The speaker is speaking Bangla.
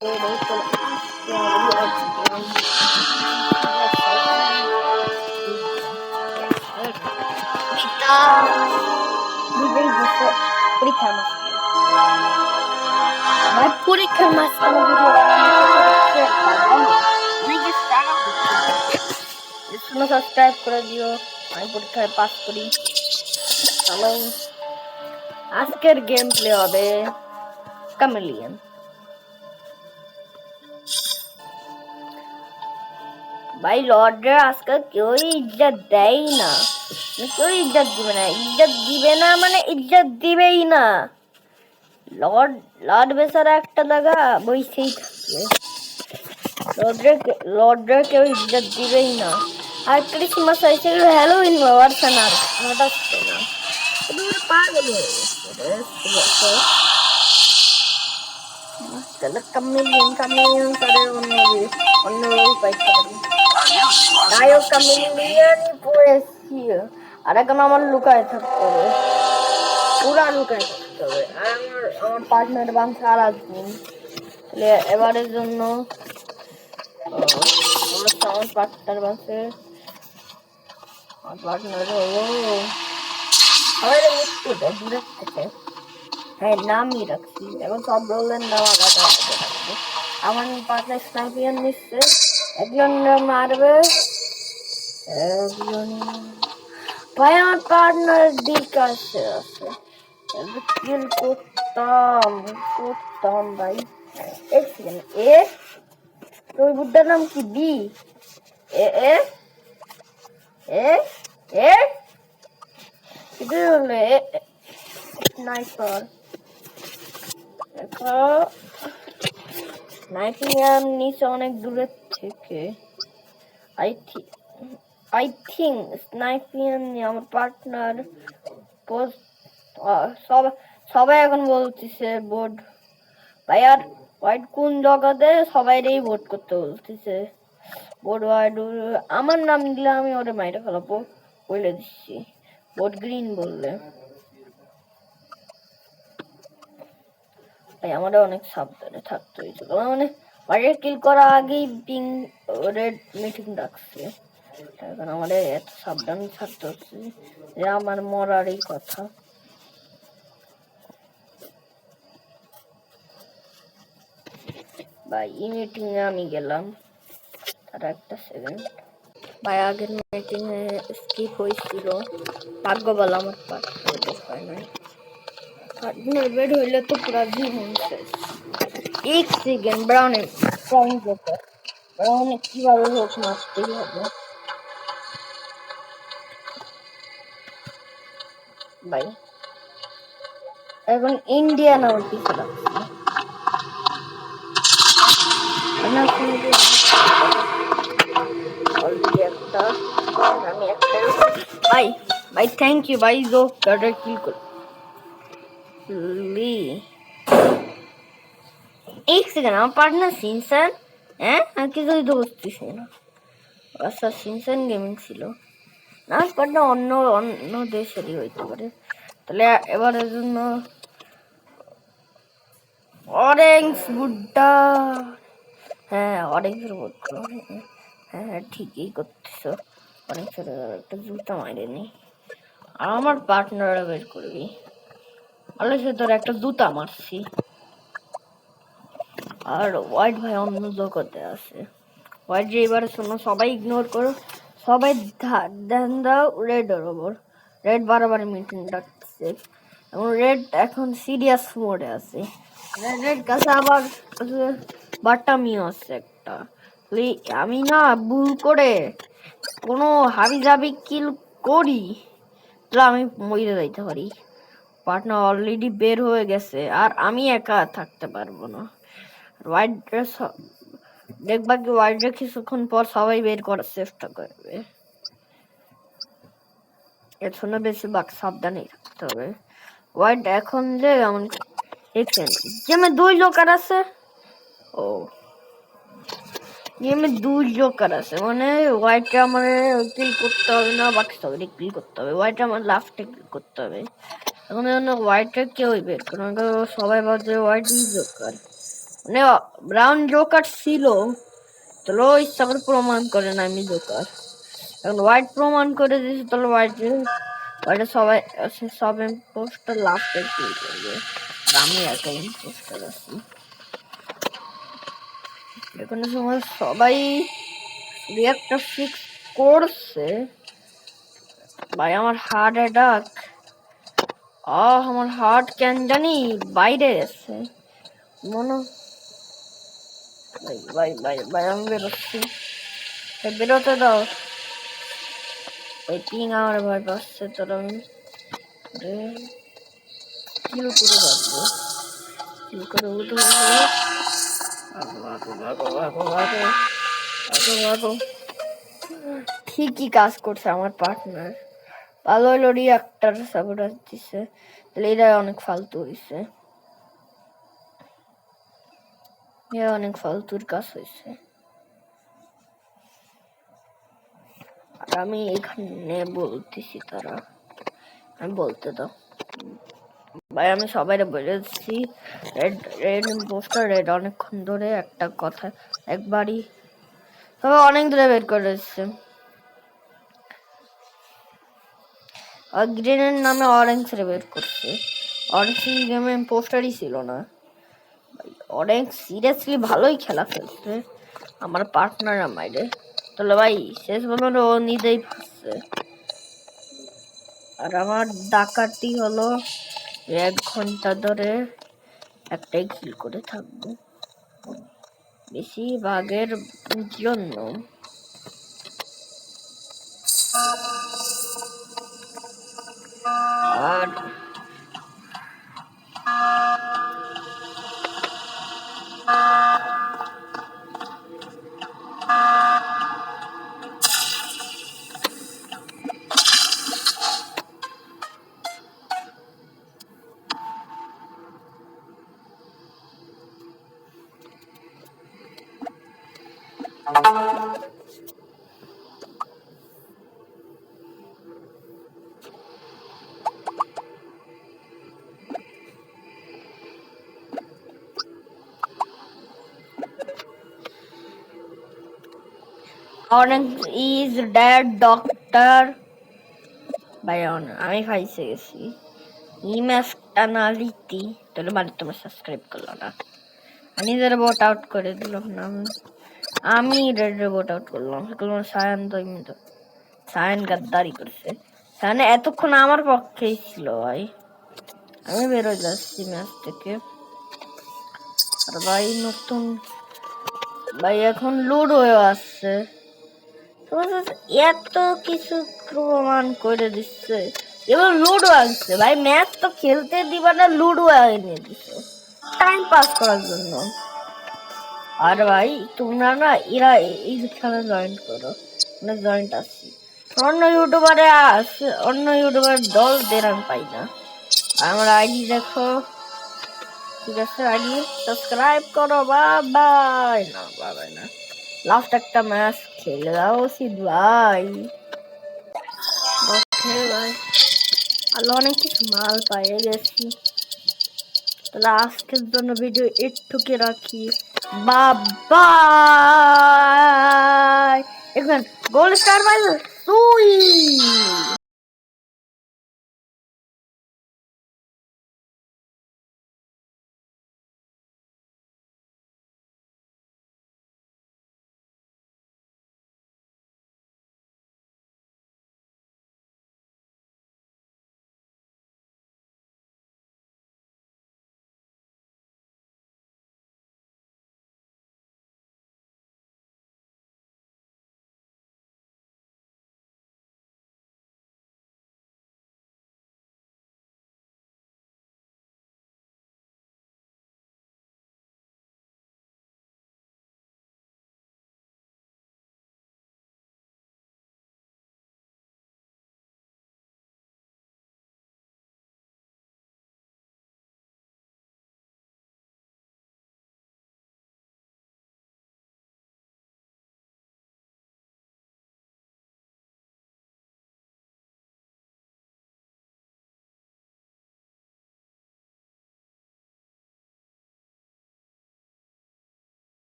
পরীক্ষার মাঝখানে সাবস্ক্রাইব করে দিও, আমি পরীক্ষায় পাস করি। চলো আজকের গেম প্লে হবে ক্যামেলিয়ন। ভাই লর্ডে আজকাল কেউ ইজ্জত দেয় না, কেউ ইজ্জত দিবে না, ইজ্জত দিবে না মানে ইজ্জত দিবেই না। লর্ড বেচারা একটা জায়গা বইছেই থাকবে, লর্ডে কেউ ইজ্জত দিবেই না। আর ক্রিসমাস হয়েছে, হ্যালোউইন ওয়ারসানার হঠাৎ না পাগল হয়ে গেছে। তাহলে ক্যামেলিয়ন করে অন্য পাইতে পারি। নায়ক ক্যামেলিয়নই পড়েছি, আর এখন আমার লুকায় থাকতে হবে, পুরা লুকায় থাকতে হবে। আমার পার্টনার বানছে আর আসবেন। তাহলে এবারের জন্য আমার পার্টনার বানছে, আমার পার্টনার হলো আমাদের মৃত্যু দূরের থেকে। হ্যাঁ নামই রাখছি, এখন সব রোলের নাম আলাদা আলাদা রাখবো। আমার পার্টনার স্নাইপিয়ার নিচ্ছে, একজন মারবে, একজন ভাই আমার পার্টনার দিক আছে কিল করতাম ভাই। এক সেকেন্ড, এ তোর বুদ্ধার নাম কি? বি এ এ এ এ এটা হলো স্নাইপার। দেখো স্নাইপিং নিচে অনেক দূরের থেকে। আই থিঙ্ক স্নাইপিং আমার পার্টনার সবাই এখন বলতেছে বোর্ড ভাই, আর হোয়াইট কোন জগতে সবাইরেই ভোট করতে বলতেছে। বোর্ড হোয়াইট আমার নাম দিলে আমি ওরে মাইরে ফেলাবো বলে দিচ্ছি। বোর্ড গ্রিন বললে ভাই আমাদের অনেক সাবধানে থাকতে হয়েছিল, মানে হোয়াইট কিল করা আগেই পিং রেড মিটিং ডাকছে। এখন আমাদের এত সাবধানে থাকতে হচ্ছে যে আমার মরারই কথা। ভাই এই মিটিং এ আমি গেলাম, তার একটা সেকেন্ড ভাই আগের মিটিং এ স্কিপ হয়েছিল, ভাগ্য বল আমার পার্টনার বের হয় নাই। পার্টনার বের হইলে তো পুরা জীবন শেষ। এক সেকেন্ড ব্রাউনে ব্রাউনে কিভাবে হোক মারতেই হবে ভাই। এখন ইন্ডিয়ান আমার পিছু লাগছে, অলরেডি একটা আমি একটা ভাই ভাই থ্যাংক ইউ ভাই জো কার্ডার কিল করলি। এক সেকেন্ড আমার পার্টনার সিনসান, হ্যাঁ আমি কিছুই তো বুঝতেছি না। আচ্ছা সিনসান গেমিং ছিল না, পার্টনার অন্য অন্য দেশেরই হইতে পারে। তাহলে এবারের জন্য অরেঞ্জ বুড্ডা, হ্যাঁ অরেঞ্জের বুড্ডা, হ্যাঁ ঠিকই করতেছো। অরেঞ্জের একটা জুতা মারেনি, আর আমার পার্টনার বের করবি, আলোচনা তোর একটা জুতা মারছি। আর হোয়াইট ভাই অন্য জগতে আছে। হোয়াইট যে এবারে শোনো সবাই ইগনোর করো, সবাই ধ্যান দাও রেডের ওপর। রেড বারবার মিটিং ডাকছে এবং রেড এখন সিরিয়াস মোডে আছে। রেড কাছে আবার বাটামিও আছে একটা। আমি না ভুল করে কোনো হাবি জাবি কিল করি তাহলে আমি মরে যাইতে পারি। পার্টনার অলরেডি বের হয়ে গেছে আর আমি একা থাকতে পারবো না। হোয়াইট ড্রেস দেখবা কি হোয়াইট ড্রেস কিছুক্ষণ পর সবাই বের করার চেষ্টা করবে, এর জন্য বেশি সাবধানে থাকতে হবে। হোয়াইট এখন যে এমন দেখছেন গেমে 2 জোকার আছে, ও গেমে 2 জোকার আছে মানে হোয়াইটটা আমার কিল করতে হবে না, বাকি সবাই কিল করতে হবে। হোয়াইট আমার লাস্টে কিল করতে হবে। এখন হোয়াইটটা কেউই বের করে সবাই ভাবছে হোয়াইট জোকার, মানে ব্রাউন জোকার ছিল, তাহলে ইচ্ছা করে প্রমাণ করে না আমি জোকার। এখন হোয়াইট প্রমাণ করে দিয়েছে, তাহলে হোয়াইটে সবাই সব ইম্পোস্টার লাস্টে কিল করবে। আমি একা ইম্পোস্টার আছি। এখানে সময় সবাই রিয়াক্টর ফিক্স করছে। ভাই আমার হার্ট অ্যাটাক, আমার হার্ট কেন জানি বাইরে গেছে মনে। ভাই ভাই ভাই ভাই আমি বেরোচ্ছি, বেরোতে দাও। ওই পিং আমার ভয় পাচ্ছে, তোর আমি কিল করে রাখবো, কিল করে উঠে ঠিকই কাজ করছে আমার পার্টনার। ভালো হলো রিয়াক্টর সাবোটাজ দিচ্ছে, তাহলে এরা অনেক ফালতু হয়েছে, অনেক ফালতুর কাজ হয়েছে। আর আমি এখানে বলতেছি, তারা আমি বলতে দাও ভাই। আমি সবাই বলেছি রেড রেড পোস্টার রেড অনেকক্ষণ ধরে একটা কথা একবারই তবে অনেক দূরে বের করেছে। আর গ্রিনের নামে অরেঞ্জ রে বের করছে। অরেঞ্জ গেমে পোস্টারই ছিল না। অরেঞ্জ সিরিয়াসলি ভালোই খেলা খেলছে আমার পার্টনার আমারে, তাহলে ভাই শেষ পর্যন্ত ও নিজেই ফাঁসছে। আর আমার ডাকাতি হলো 1 ঘন্টা ধরে একটাই কিল করে থাকবো বেশিরভাগের জন্য। আর অরেঞ্জ ইজ ড্যাড ডক্টর ভাই। আমি ফাইসে গেছি ইমেস্টানালিটি, তাহলে বাড়ি তোমার সাবস্ক্রাইব করলো না, আমি নিজের বোট আউট করে দিলাম না। আমি রেড বোট আউট করলাম, সায়ান তো সায়ান গাদ্দারি করছে। সায়ান এতক্ষণ আমার পক্ষেই ছিল ভাই। আমি বেরোয় যাচ্ছি ম্যাচ থেকে। আর ভাই নতুন ভাই এখন লুডো আসছে, এত কিছু প্রমাণ করে দিচ্ছে। এবার লুডো আসছে ভাই, ম্যাচ তো খেলতে দিবা না, লুডো এনে দিচ্ছে টাইম পাস করার জন্য। আর ভাই তোমরা না এরা এই খেলা জয়েন করো, মানে জয়েন্ট আসছি। অন্য ইউটিউবার দল আমি পাই না। আমার আইডি দেখো, ঠিক আছে, আইডি সাবস্ক্রাইব করো। বাবাই না বাবাই না, লাস্ট একটা ম্যাচ খেলে দাও উচিত ভাই। ওকে ভাই, আলো অনেক কিছু মাল পাইয়ে গেছি, তাহলে আজকের জন্য ভিডিও একটুকে রাখি। বাবাই। এখন গোল স্টার পাইল তুই।